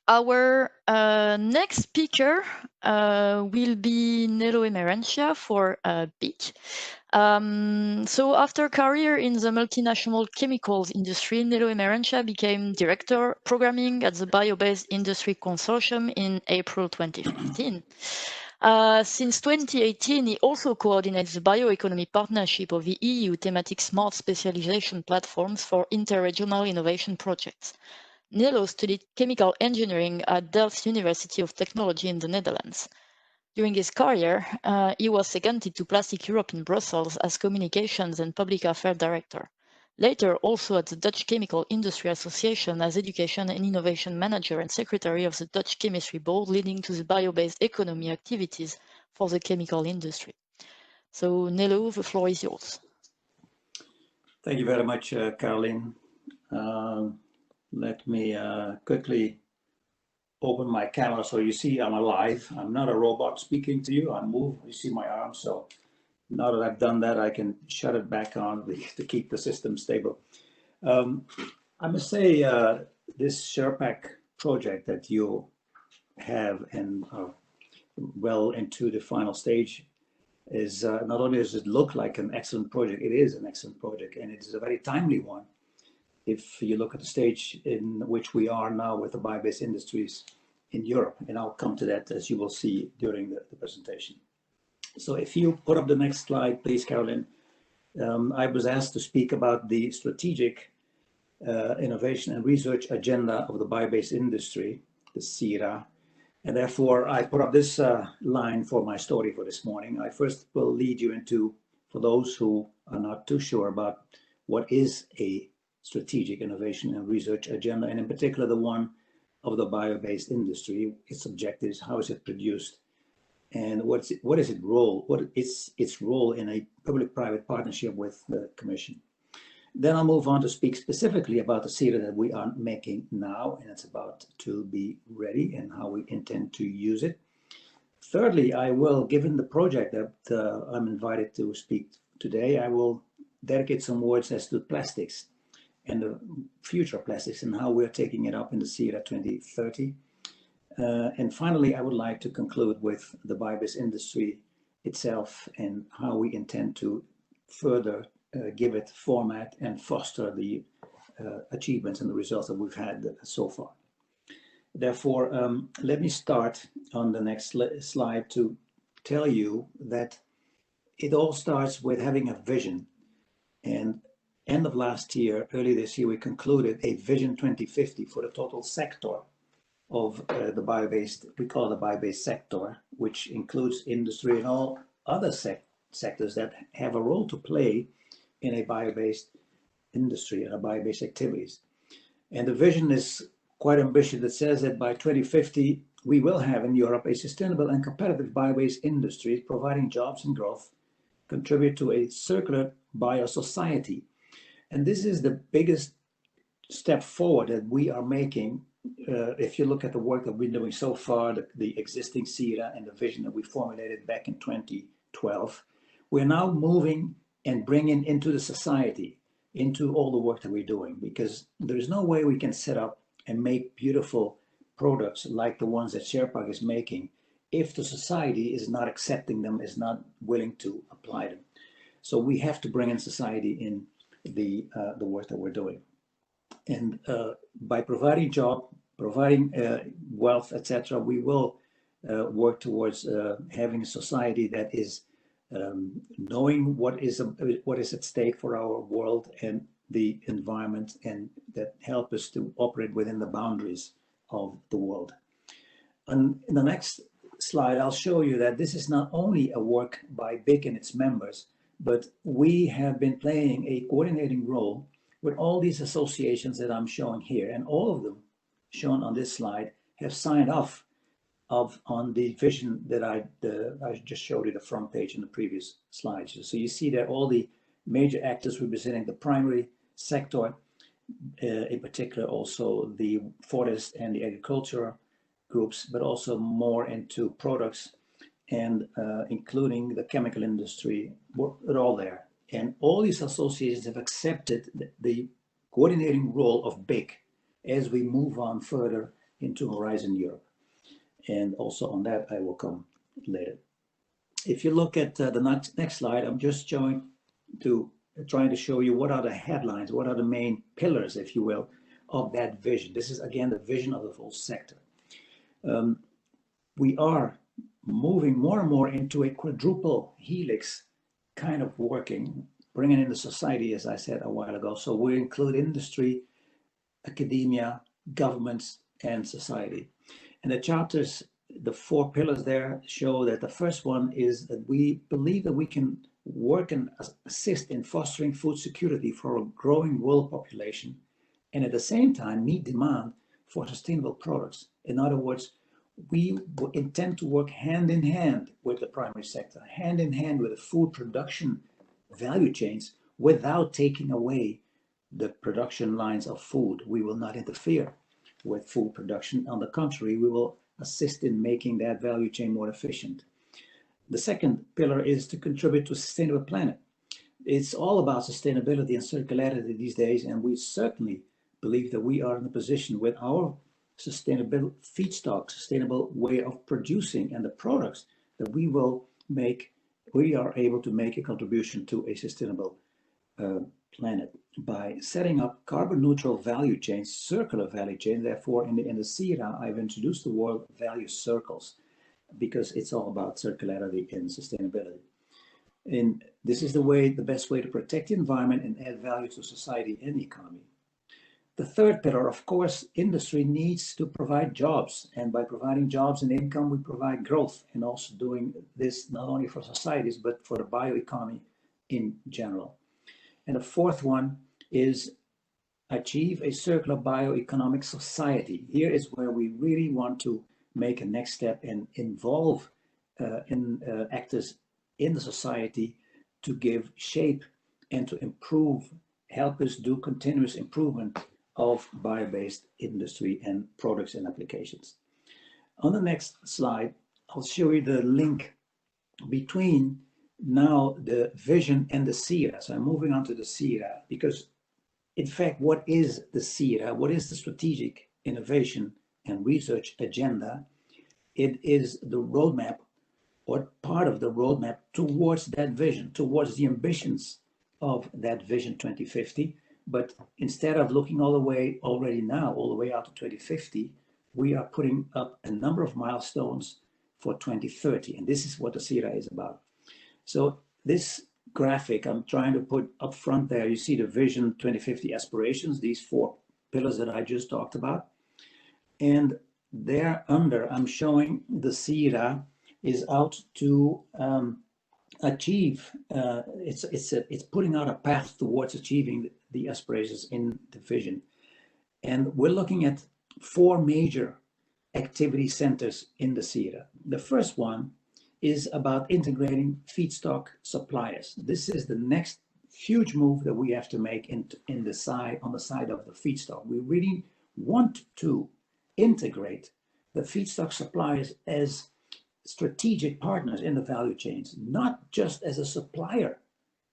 Our next speaker will be Nelo Emerencia for BIC. So after a career in the multinational chemicals industry, Nelo Emerencia became director programming at the Bio-Based Industry Consortium in April 2015. Since 2018, he also coordinates the bioeconomy partnership of the EU thematic smart specialization platforms for interregional innovation projects. Nelo studied chemical engineering at Delft University of Technology in the Netherlands. During his career, he was seconded to Plastic Europe in Brussels as Communications and Public Affairs Director. Later, also at the Dutch Chemical Industry Association as Education and Innovation Manager and Secretary of the Dutch Chemistry Board, leading to the bio-based economy activities for the chemical industry. So, Nelo, the floor is yours. Thank you very much, Caroline. Let me quickly open my camera so you see I'm alive. I'm not a robot speaking to you. I move, you see my arm. So now that I've done that, I can shut it back on to keep the system stable. I must say this Sherpack project that you have and are well into the final stage is not only does it look like an excellent project, it is an excellent project, and it is a very timely one. If you look at the stage in which we are now with the bio-based industries in Europe, and I'll come to that as you will see during the presentation. So if you put up the next slide, please, Caroline. I was asked to speak about the strategic innovation and research agenda of the bio-based industry, the SIRA, and therefore I put up this line for my story for this morning. I first will lead you into, for those who are not too sure about what is a strategic innovation and research agenda, and in particular the one of the bio-based industry, its objectives, how is it produced, and what is its role in a public-private partnership with the Commission. Then I'll move on to speak specifically about the SIRA that we are making now, and it's about to be ready, and how we intend to use it. Thirdly, I will, given the project that I'm invited to speak today, I will dedicate some words as to plastics and the future of plastics and how we're taking it up in the SIRA 2030. And finally, I would like to conclude with the bio-based industry itself and how we intend to further give it format and foster the achievements and the results that we've had so far. Therefore, let me start on the next slide to tell you that it all starts with having a vision. And end of last year, early this year, we concluded a Vision 2050 for the total sector of the bio-based, we call it the bio-based sector, which includes industry and all other sectors that have a role to play in a bio-based industry and bio-based activities. And the vision is quite ambitious. It says that by 2050, we will have in Europe a sustainable and competitive bio-based industry providing jobs and growth, contribute to a circular bio-society. And this is the biggest step forward that we are making. If you look at the work that we've been doing so far, the existing SIRA and the vision that we formulated back in 2012, we're now moving and bringing into the society, into all the work that we're doing, because there is no way we can set up and make beautiful products like the ones that Sherpack is making if the society is not accepting them, is not willing to apply them. So we have to bring in society in the work that we're doing. And by providing job, providing wealth, etc., we will work towards having a society that is knowing what is at stake for our world and the environment, and that help us to operate within the boundaries of the world. And in the next slide, I'll show you that this is not only a work by BIC and its members, but we have been playing a coordinating role with all these associations that I'm showing here, and all of them shown on this slide have signed off on the vision that I just showed you the front page in the previous slides. So you see that all the major actors representing the primary sector, in particular also the forest and the agriculture groups, but also more into products and including the chemical industry, we're all there. And all these associations have accepted the coordinating role of BIC as we move on further into Horizon Europe. And also on that, I will come later. If you look at the next slide, I'm just trying to show you what are the headlines, what are the main pillars, if you will, of that vision. This is, again, the vision of the whole sector. We are moving more and more into a quadruple helix kind of working, bringing in the society, as I said a while ago. So we include industry, academia, governments, and society. And the chapters, the 4 pillars there, show that the first one is that we believe that we can work and assist in fostering food security for a growing world population, and at the same time meet demand for sustainable products. In other words, we intend to work hand in hand with the primary sector, hand in hand with the food production value chains, without taking away the production lines of food. We will not interfere with food production. On the contrary, we will assist in making that value chain more efficient. The second pillar is to contribute to a sustainable planet. It's all about sustainability and circularity these days, and we certainly believe that we are in a position with our sustainable feedstock, sustainable way of producing, and the products that we are able to make a contribution to a sustainable planet by setting up carbon neutral value chains, circular value chains. Therefore, in the CERA, I've introduced the word value circles, because it's all about circularity and sustainability. And this is the best way to protect the environment and add value to society and the economy. The third pillar, of course, industry needs to provide jobs. And by providing jobs and income, we provide growth, and also doing this not only for societies, but for the bioeconomy in general. And the fourth one is achieve a circular bioeconomic society. Here is where we really want to make a next step and involve actors in the society to give shape and to improve, help us do continuous improvement of bio-based industry and products and applications. On the next slide, I'll show you the link between now the vision and the CERA. So I'm moving on to the CERA, because in fact, what is the CERA? What is the strategic innovation and research agenda? It is the roadmap, or part of the roadmap, towards that vision, towards the ambitions of that Vision 2050. But instead of looking all the way out to 2050, we are putting up a number of milestones for 2030. And this is what the CERA is about. So this graphic I'm trying to put up front there, you see the Vision 2050 aspirations, these 4 pillars that I just talked about. And there under, I'm showing the CERA is out to achieve, it's putting out a path towards achieving the aspirations in the vision. And we're looking at 4 major activity centers in the CERA. The first one is about integrating feedstock suppliers. This is the next huge move that we have to make on the side of the feedstock. We really want to integrate the feedstock suppliers as strategic partners in the value chains, not just as a supplier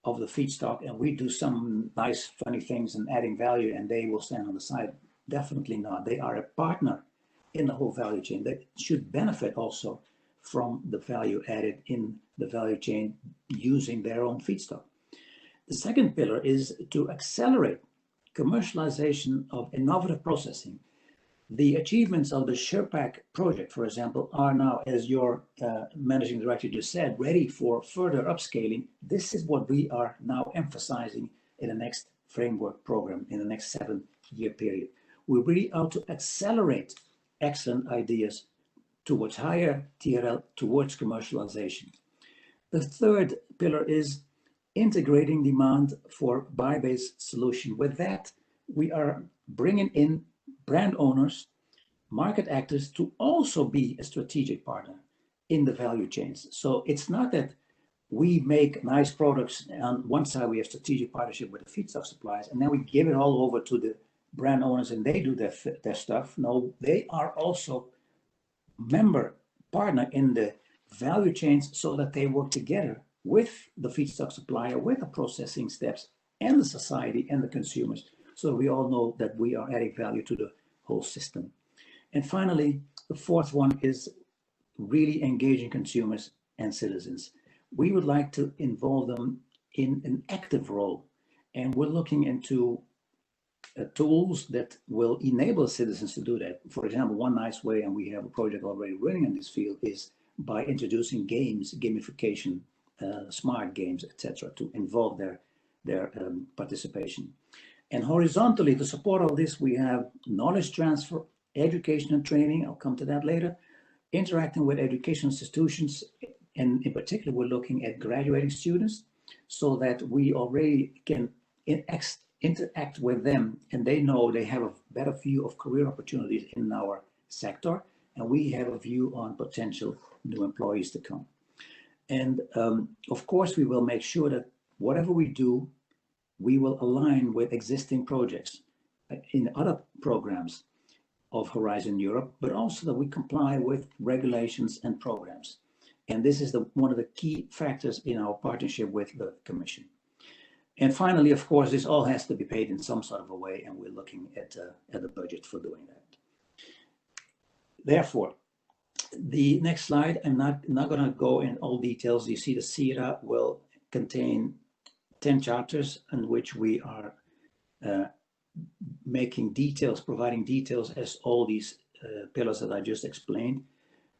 of the feedstock, and we do some nice, funny things and adding value, and they will stand on the side. Definitely not. They are a partner in the whole value chain. They should benefit also from the value added in the value chain using their own feedstock. The second pillar is to accelerate commercialization of innovative processing. The achievements of the Sherpack project, for example, are now, as your managing director just said, ready for further upscaling. This is what we are now emphasizing in the next framework program, in the next 7-year period. We really ought to accelerate excellent ideas towards higher TRL, towards commercialization. The third pillar is integrating demand for bio-based solution. With that, we are bringing in brand owners, market actors to also be a strategic partner in the value chains. So it's not that we make nice products on one side, we have strategic partnership with the feedstock suppliers, and then we give it all over to the brand owners and they do their stuff. No, they are also member partner in the value chains, so that they work together with the feedstock supplier, with the processing steps, and the society and the consumers. So we all know that we are adding value to the whole system. And finally, the fourth one is really engaging consumers and citizens. We would like to involve them in an active role, and we're looking into tools that will enable citizens to do that. For example, one nice way, and we have a project already running in this field, is by introducing games, gamification, smart games, etc., to involve their participation. And horizontally, to support all this, we have knowledge transfer, education and training. I'll come to that later. Interacting with education institutions, and in particular, we're looking at graduating students, so that we already can interact with them, and they know they have a better view of career opportunities in our sector, and we have a view on potential new employees to come. And of course, we will make sure that whatever we do, we will align with existing projects in other programs of Horizon Europe, but also that we comply with regulations and programs. And this is one of the key factors in our partnership with the Commission. And finally, of course, this all has to be paid in some sort of a way, and we're looking at a budget for doing that. Therefore, the next slide, I'm not going to go in all details. You see the CIRA will contain 10 chapters in which we are making details, providing details as all these pillars that I just explained.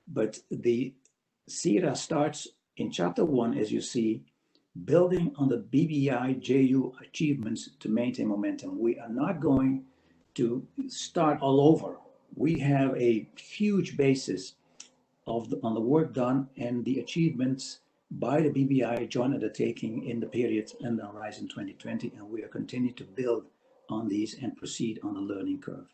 But the CIRA starts in chapter 1, as you see, building on the BBI JU achievements to maintain momentum. We are not going to start all over. We have a huge basis on the work done and the achievements by the BBI joint undertaking in the period and the Horizon 2020, and we are continuing to build on these and proceed on the learning curve.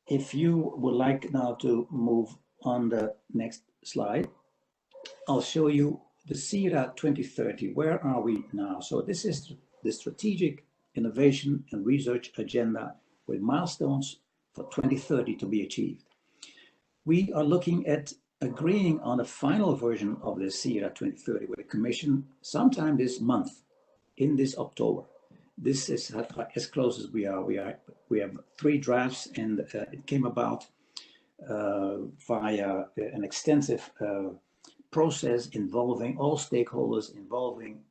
If you would like now to move on the next slide, I'll show you the CIRA 2030. Where are we now? So this is the strategic innovation and research agenda with milestones for 2030 to be achieved. We are looking at agreeing on a final version of the CIRA 2030 with the Commission sometime this month, in this October. This is as close as we are. We have 3 drafts, and it came about via an extensive process involving all stakeholders, involving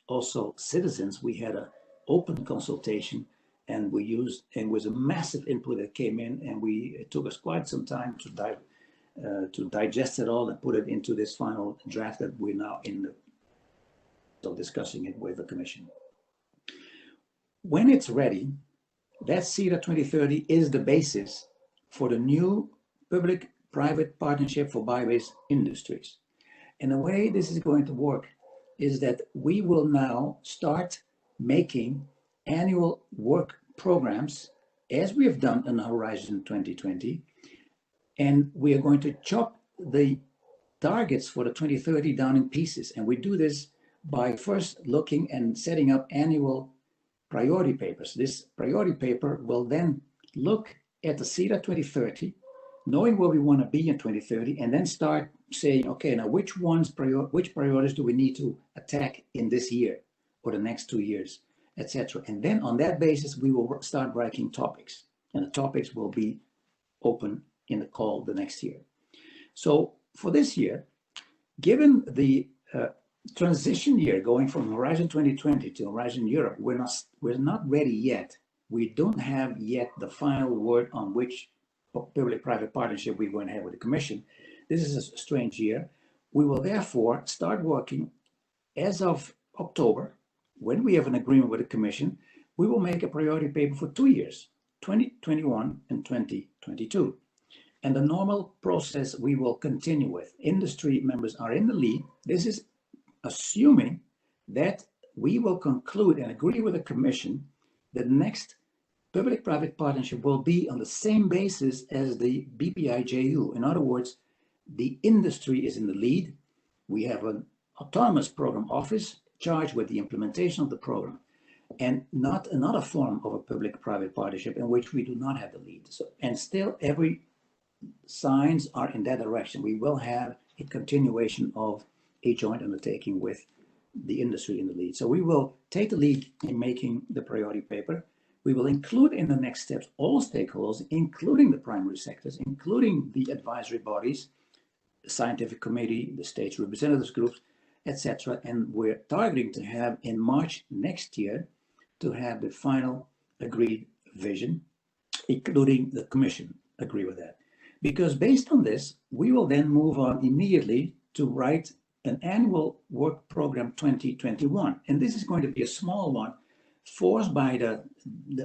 also citizens. We had an open consultation, and it was a massive input that came in, and it took us quite some time to digest it all and put it into this final draft that we're now discussing it with the Commission. When it's ready, that CIRA 2030 is the basis for the new public-private partnership for bio-based industries. And the way this is going to work is that we will now start making annual work programs, as we have done in Horizon 2020, and we are going to chop the targets for the 2030 down in pieces. And we do this by first looking and setting up annual priority papers. This priority paper will then look at the CIRA 2030, knowing where we want to be in 2030, and then start saying, okay, now which priorities do we need to attack in this year or the next 2 years, etc. And then on that basis, we will start writing topics, and the topics will be open in the call the next year. So for this year, given the transition year going from Horizon 2020 to Horizon Europe, we're not ready yet. We don't have yet the final word on which public-private partnership we're going to have with the Commission. This is a strange year. We will therefore start working as of October. When we have an agreement with the Commission, we will make a priority paper for 2 years, 2021 and 2022. And the normal process we will continue with. Industry members are in the lead. This is assuming that we will conclude and agree with the Commission that the next public-private partnership will be on the same basis as the BPI-JU. In other words, the industry is in the lead. We have an autonomous program office charged with the implementation of the program, and not another form of a public-private partnership in which we do not have the lead. So, and still every signs are in that direction. We will have a continuation of a joint undertaking with the industry in the lead. So we will take the lead in making the priority paper. We will include in the next steps all stakeholders, including the primary sectors, including the advisory bodies, the scientific committee, the states representatives groups, etc. And we're targeting to have in March next year to have the final agreed vision, including the Commission agree with that. Because based on this, we will then move on immediately to write an annual work program 2021. And this is going to be a small one, forced by the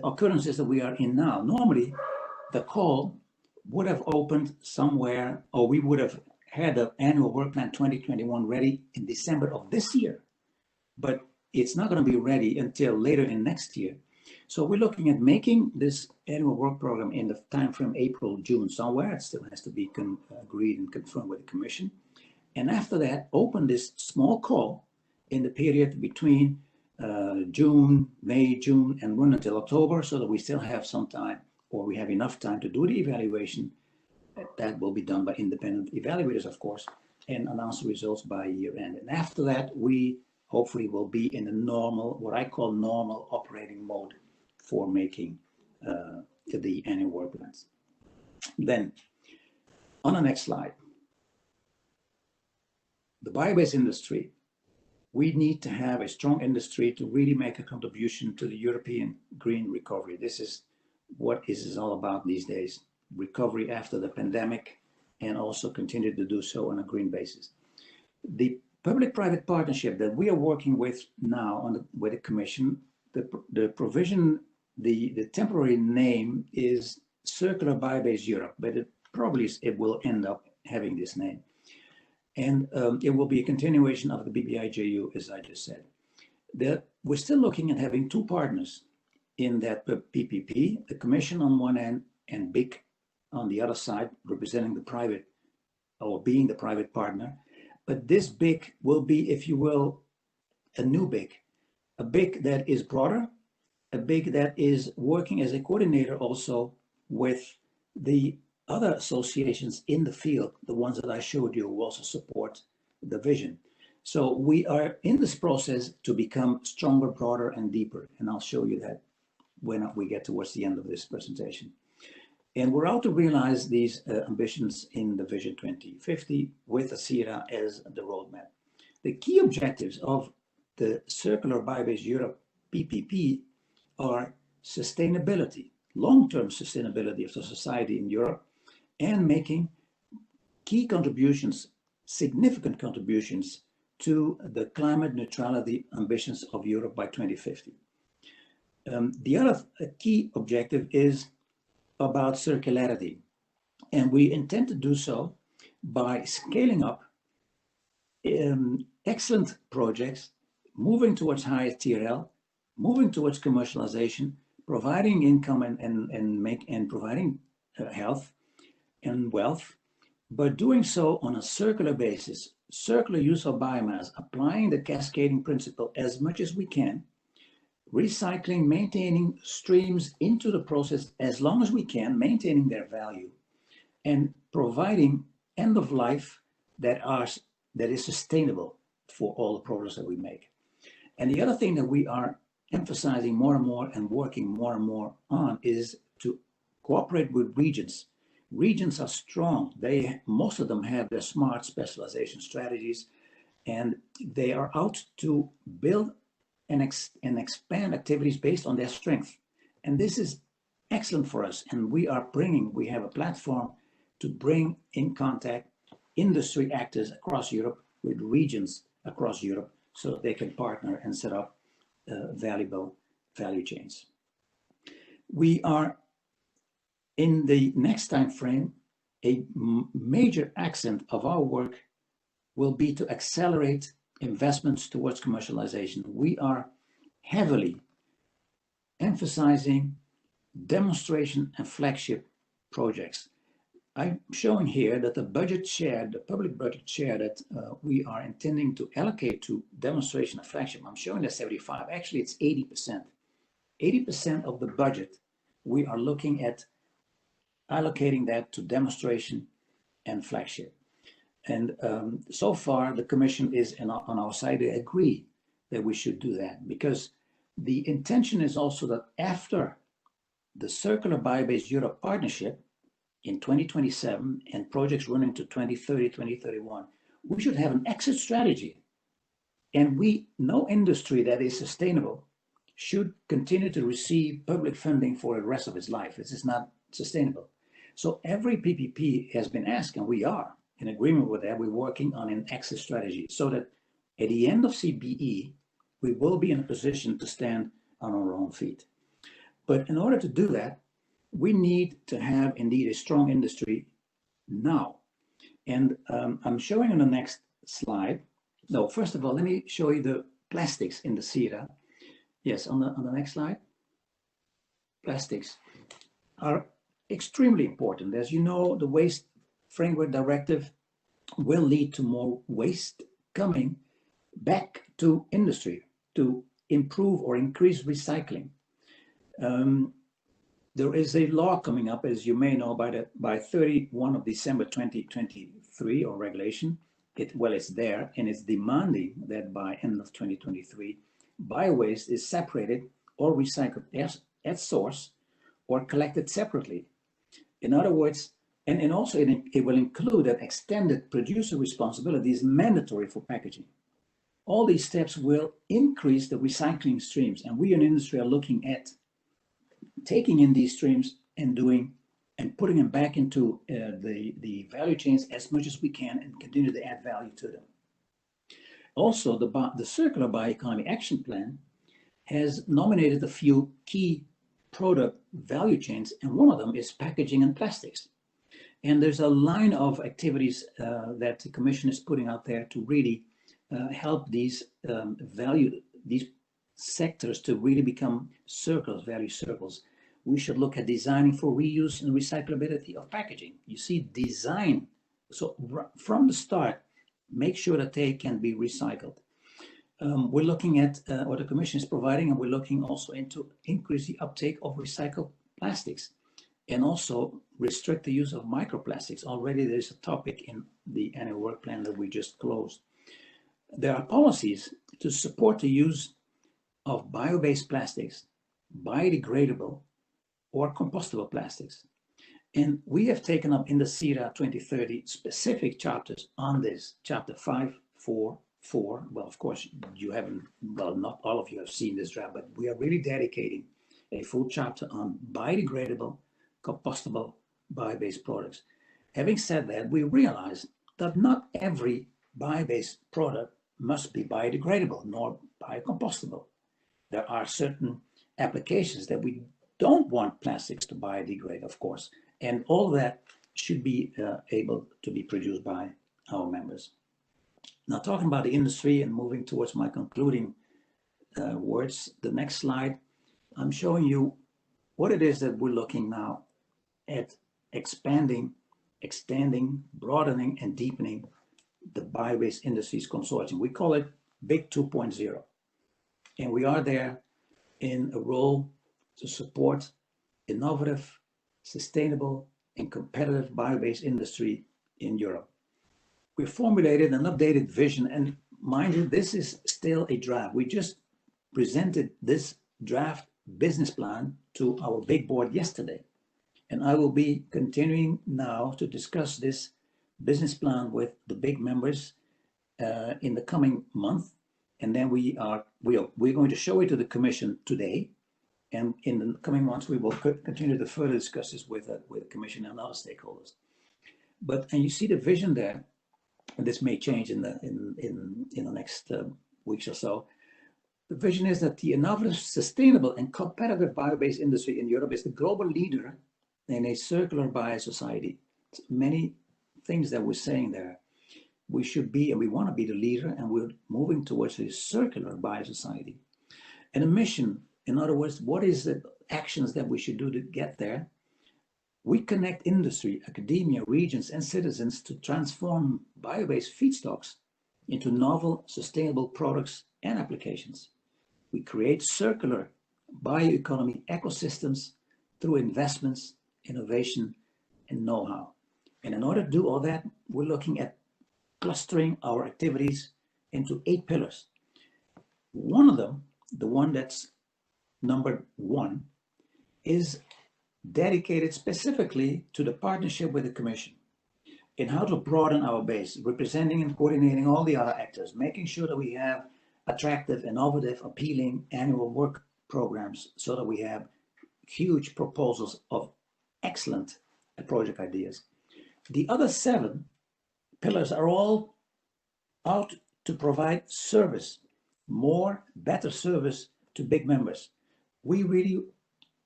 occurrences that we are in now. Normally, the call would have opened somewhere, or we would have had the annual work plan 2021 ready in December of this year. But it's not going to be ready until later in next year. So we're looking at making this annual work program in the time frame April, June, somewhere. It still has to be agreed and confirmed with the Commission. And after that, open this small call in the period between June, May, June, and run until October, so that we still have some time, or we have enough time to do the evaluation. That will be done by independent evaluators, of course, and announce the results by year end. And after that, we hopefully will be in a normal, what I call normal operating mode for making the annual work plans. Then, on the next slide, the bio-based industry, we need to have a strong industry to really make a contribution to the European green recovery. This is what it is all about these days, recovery after the pandemic, and also continue to do so on a green basis. The public-private partnership that we are working with now with the Commission, the provision, the temporary name is Circular Bio-based Europe, but it will end up having this name. And it will be a continuation of the BBI-JU, as I just said. We're still looking at having two partners in that PPP, the Commission on one end and BIC on the other side, representing the private, or being the private partner. But this BIC will be, if you will, a new BIC, a BIC that is broader, a BIC that is working as a coordinator also with the other associations in the field, the ones that I showed you, who also support the vision. So we are in this process to become stronger, broader, and deeper. And I'll show you that when we get towards the end of this presentation. And we're out to realize these ambitions in the Vision 2050 with ACERA as the roadmap. The key objectives of the Circular Bio-based Europe PPP are sustainability, long-term sustainability of the society in Europe, and making key contributions, significant contributions to the climate neutrality ambitions of Europe by 2050. The other key objective is about circularity, and we intend to do so by scaling up excellent projects, moving towards higher TRL, moving towards commercialization, providing income and providing health and wealth, but doing so on a circular basis, circular use of biomass, applying the cascading principle as much as we can, recycling, maintaining streams into the process as long as we can, maintaining their value, and providing end of life that is sustainable for all the progress that we make. And the other thing that we are emphasizing more and more and working more and more on is to cooperate with regions. Regions are strong. Most of them have their smart specialization strategies, and they are out to build and expand activities based on their strength. And this is excellent for us. And we have a platform to bring in contact industry actors across Europe with regions across Europe so that they can partner and set up valuable value chains. We are in the next time frame, a major accent of our work will be to accelerate investments towards commercialization. We are heavily emphasizing demonstration and flagship projects. I'm showing here that the budget share, the public budget share that we are intending to allocate to demonstration and flagship, I'm showing that 75, actually it's 80%. 80% of the budget, we are looking at allocating that to demonstration and flagship. And so far, the Commission is on our side. They agree that we should do that, because the intention is also that after the Circular Bio-Based Europe Partnership in 2027 and projects running to 2030, 2031, we should have an exit strategy. And no industry that is sustainable should continue to receive public funding for the rest of its life. This is not sustainable. So every PPP has been asked, and we are in agreement with that. We're working on an exit strategy so that at the end of CBE, we will be in a position to stand on our own feet. But in order to do that, we need to have indeed a strong industry now. And I'm showing on the next slide. No, first of all, let me show you the plastics in the CETA. Yes, on the next slide. Plastics are extremely important. As you know, the Waste Framework Directive will lead to more waste coming back to industry to improve or increase recycling. There is a law coming up, as you may know, by 31 of December 2023, or regulation. It's there, and it's demanding that by end of 2023, bio-waste is separated or recycled at source or collected separately. In other words, and also it will include that extended producer responsibility is mandatory for packaging. All these steps will increase the recycling streams, and we in industry are looking at taking in these streams and putting them back into the value chains as much as we can and continue to add value to them. Also, the Circular Bioeconomy Action Plan has nominated a few key product value chains, and one of them is packaging and plastics. And there's a line of activities that the Commission is putting out there to really help these sectors to really become value circles. We should look at designing for reuse and recyclability of packaging. You see, design, so from the start, make sure that they can be recycled. We're looking at what the Commission is providing, and we're looking also into increase the uptake of recycled plastics and also restrict the use of microplastics. Already there's a topic in the annual work plan that we just closed. There are policies to support the use of bio-based plastics, biodegradable or compostable plastics. And we have taken up in the CETA 2030 specific chapters on this, chapter 5.4.4. Well, of course, not all of you have seen this draft, but we are really dedicating a full chapter on biodegradable, compostable, bio-based products. Having said that, we realize that not every bio-based product must be biodegradable nor biocompostable. There are certain applications that we don't want plastics to biodegrade, of course, and all that should be able to be produced by our members. Now, talking about the industry and moving towards my concluding words, the next slide, I'm showing you what it is that we're looking now at expanding, extending, broadening, and deepening the bio-based industries consortium. We call it Big 2.0. And we are there in a role to support innovative, sustainable, and competitive bio-based industry in Europe. We formulated an updated vision, and mind you, this is still a draft. We just presented this draft business plan to our big board yesterday. And I will be continuing now to discuss this business plan with the big members in the coming month. And then we're going to show it to the Commission today. And in the coming months, we will continue to further discuss this with the Commission and other stakeholders. And you see the vision there, and this may change in the next weeks or so. The vision is that the innovative, sustainable, and competitive bio-based industry in Europe is the global leader in a circular bio-society. Many things that we're saying there. We should be, and we want to be the leader, and we're moving towards a circular bio-society. And a mission, in other words, what is the actions that we should do to get there? We connect industry, academia, regions, and citizens to transform bio-based feedstocks into novel, sustainable products and applications. We create circular bioeconomy ecosystems through investments, innovation, and know-how. And in order to do all that, we're looking at clustering our activities into 8 pillars. One of them, the one that's number 1, is dedicated specifically to the partnership with the Commission in how to broaden our base, representing and coordinating all the other actors, making sure that we have attractive, innovative, appealing annual work programs so that we have huge proposals of excellent project ideas. The other 7 pillars are all out to provide service, more, better service to big members. We really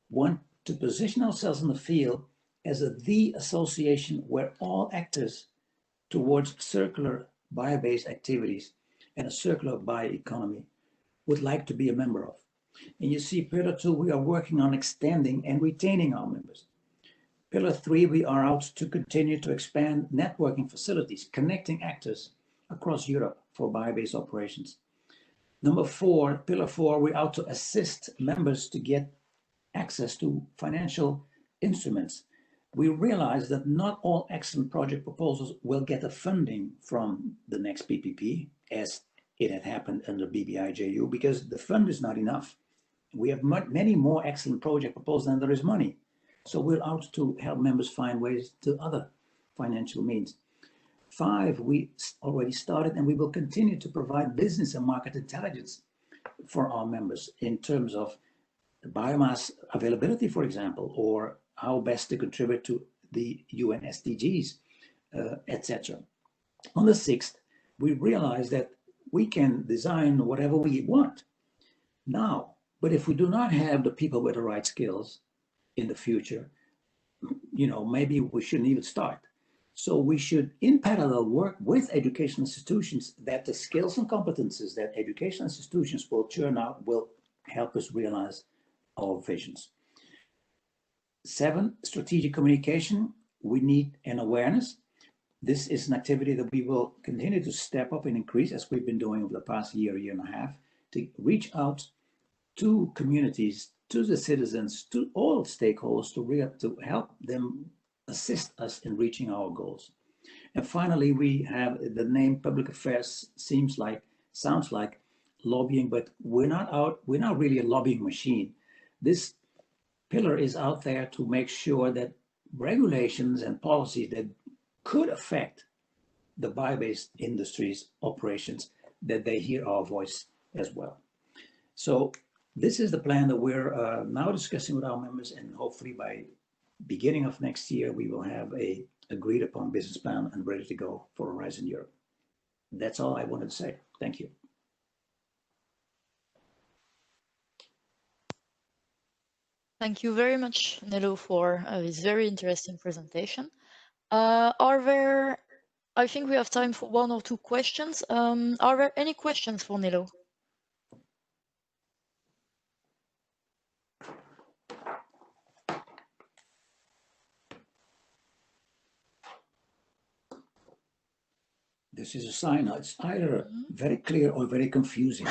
want to position ourselves in the field as the association where all actors towards circular bio-based activities and a circular bioeconomy would like to be a member of. And you see, Pillar 2, we are working on extending and retaining our members. Pillar 3, we are out to continue to expand networking facilities, connecting actors across Europe for bio-based operations. Number 4, Pillar 4, we're out to assist members to get access to financial instruments. We realize that not all excellent project proposals will get the funding from the next PPP, as it had happened under BBI-JU, because the fund is not enough. We have many more excellent project proposals than there is money. So we're out to help members find ways to other financial means. 5, we already started and we will continue to provide business and market intelligence for our members in terms of biomass availability, for example, or how best to contribute to the UN SDGs, etc. On the 6th, we realized that we can design whatever we want now, but if we do not have the people with the right skills in the future, maybe we shouldn't even start. So we should, in parallel, work with educational institutions that the skills and competences that educational institutions will churn out will help us realize our visions. 7, strategic communication. We need an awareness. This is an activity that we will continue to step up and increase as we've been doing over the past year and a half, to reach out to communities, to the citizens, to all stakeholders to help them assist us in reaching our goals. And finally, we have the name public affairs. Sounds like lobbying, but we're not really a lobbying machine. This pillar is out there to make sure that regulations and policies that could affect the bio-based industry's operations, that they hear our voice as well. So this is the plan that we're now discussing with our members, and hopefully by beginning of next year, we will have a agreed upon business plan and ready to go for Horizon Europe. That's all I wanted to say. Thank you. Thank you very much, Nelo, for this very interesting presentation. I think we have time for 1 or 2 questions. Are there any questions for Nelo? This is a sign. It's either very clear or very confusing.